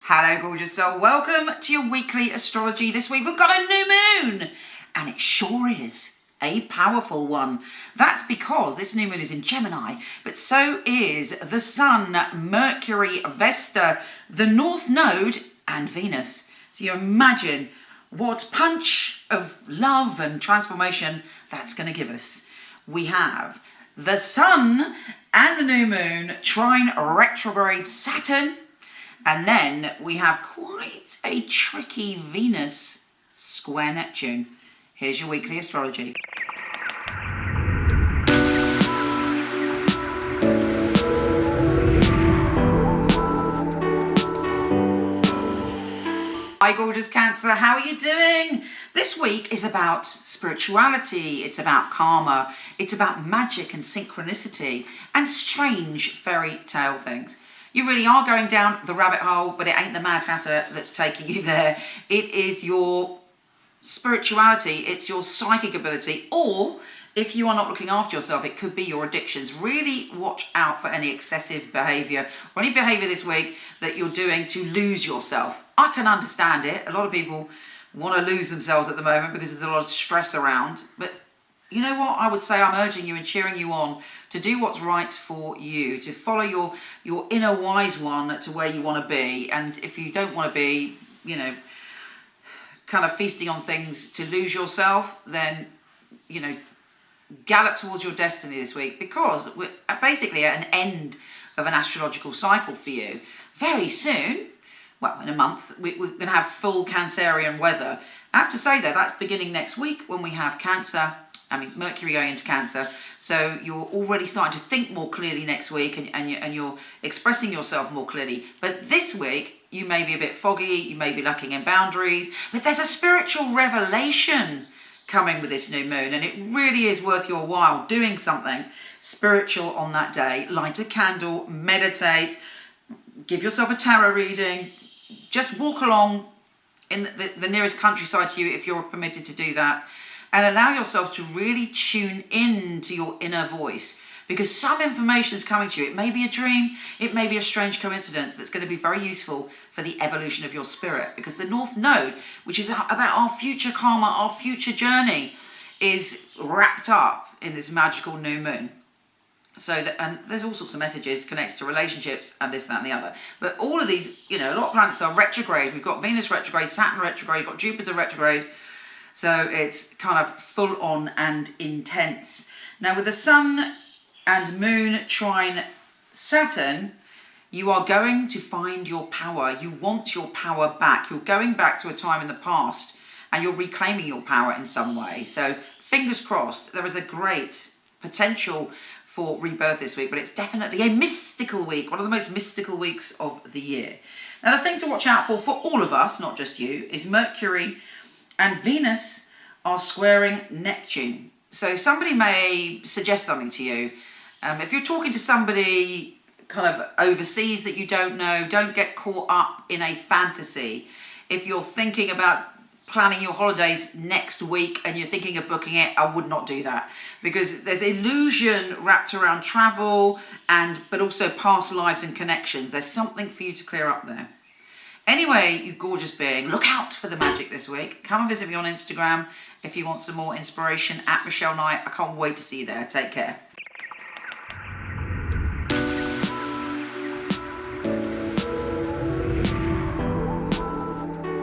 Hello gorgeous soul, welcome to your weekly astrology. This week we've got a new moon and it sure is a powerful one. That's because this new moon is in Gemini, but so is the Sun, Mercury, Vesta, the North Node and Venus. So you imagine what punch of love and transformation that's going to give us. We have the Sun and the new moon trine retrograde Saturn. And then we have quite a tricky Venus square Neptune. Here's your weekly astrology. Hi gorgeous Cancer, how are you doing? This week is about spirituality, it's about karma, it's about magic and synchronicity and strange fairy tale things. You really are going down the rabbit hole, but it ain't the Mad Hatter that's taking you there. It is your spirituality, it's your psychic ability, or if you are not looking after yourself, it could be your addictions. Really watch out for any excessive behaviour or any behaviour this week that you're doing to lose yourself. I can understand it. A lot of people want to lose themselves at the moment because there's a lot of stress around, but you know what? I would say I'm urging you and cheering you on to do what's right for you, to follow your inner wise one to where you want to be. And if you don't want to be, kind of feasting on things to lose yourself, then, gallop towards your destiny this week, because we're basically at an end of an astrological cycle for you. Very soon, well, in a month, we're going to have full Cancerian weather. I have to say though, that's beginning next week when we have Mercury going into Cancer, so you're already starting to think more clearly next week and you're expressing yourself more clearly. But this week, you may be a bit foggy, you may be lacking in boundaries, but there's a spiritual revelation coming with this new moon, and it really is worth your while doing something spiritual on that day. Light a candle, meditate, give yourself a tarot reading, just walk along in the nearest countryside to you if you're permitted to do that. And allow yourself to really tune in to your inner voice, because some information is coming to you. It may be a dream, it may be a strange coincidence that's going to be very useful for the evolution of your spirit, because the North Node, which is about our future karma, our future journey, is wrapped up in this magical new moon. And there's all sorts of messages connected to relationships and this, that and the other. But all of these, a lot of planets are retrograde. We've got Venus retrograde, Saturn retrograde, we've got Jupiter retrograde. So it's kind of full on and intense. Now with the Sun and Moon trine Saturn, you are going to find your power. You want your power back. You're going back to a time in the past and you're reclaiming your power in some way. So fingers crossed, there is a great potential for rebirth this week, but it's definitely a mystical week, one of the most mystical weeks of the year. Now the thing to watch out for all of us, not just you, is Mercury and Venus are squaring Neptune. So somebody may suggest something to you. If you're talking to somebody kind of overseas that you don't know, don't get caught up in a fantasy. If you're thinking about planning your holidays next week and you're thinking of booking it, I would not do that, because there's illusion wrapped around travel but also past lives and connections. There's something for you to clear up there. Anyway, you gorgeous being, look out for the magic this week. Come and visit me on Instagram if you want some more inspiration, at Michele Knight. I can't wait to see you there. Take care.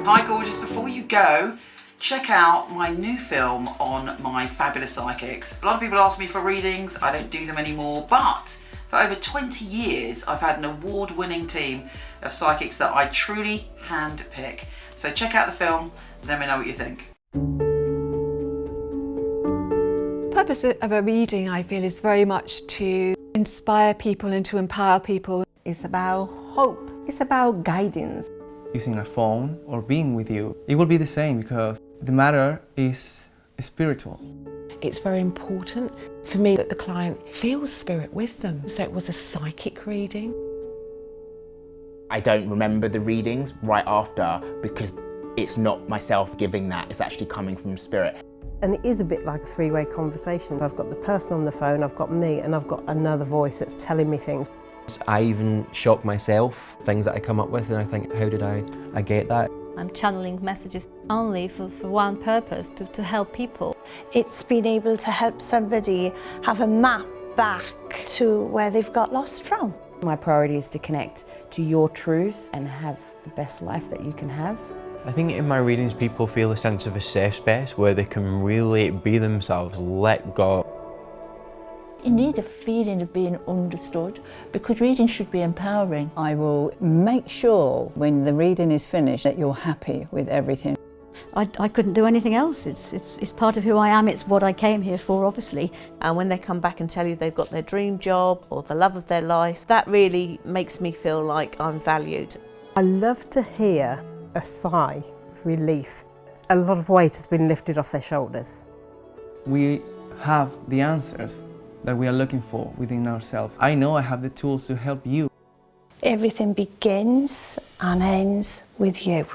Hi gorgeous, before you go, check out my new film on my fabulous psychics. A lot of people ask me for readings, I don't do them anymore, but for over 20 years, I've had an award-winning team of psychics that I truly hand-pick. So check out the film, let me know what you think. The purpose of a reading, I feel, is very much to inspire people and to empower people. It's about hope. It's about guidance. Using a phone or being with you, it will be the same, because the matter is spiritual. It's very important for me that the client feels spirit with them. So it was a psychic reading. I don't remember the readings right after, because it's not myself giving that, it's actually coming from spirit. And it is a bit like a three-way conversation. I've got the person on the phone, I've got me, and I've got another voice that's telling me things. I even shock myself, things that I come up with, and I think, how did I get that? I'm channeling messages only for one purpose, to help people. It's been able to help somebody have a map back to where they've got lost from. My priority is to connect to your truth and have the best life that you can have. I think in my readings people feel a sense of a safe space where they can really be themselves, let go. You need a feeling of being understood, because reading should be empowering. I will make sure when the reading is finished that you're happy with everything. I couldn't do anything else. It's part of who I am. It's what I came here for, obviously. And when they come back and tell you they've got their dream job or the love of their life, that really makes me feel like I'm valued. I love to hear a sigh of relief. A lot of weight has been lifted off their shoulders. We have the answers that we are looking for within ourselves. I know I have the tools to help you. Everything begins and ends with you.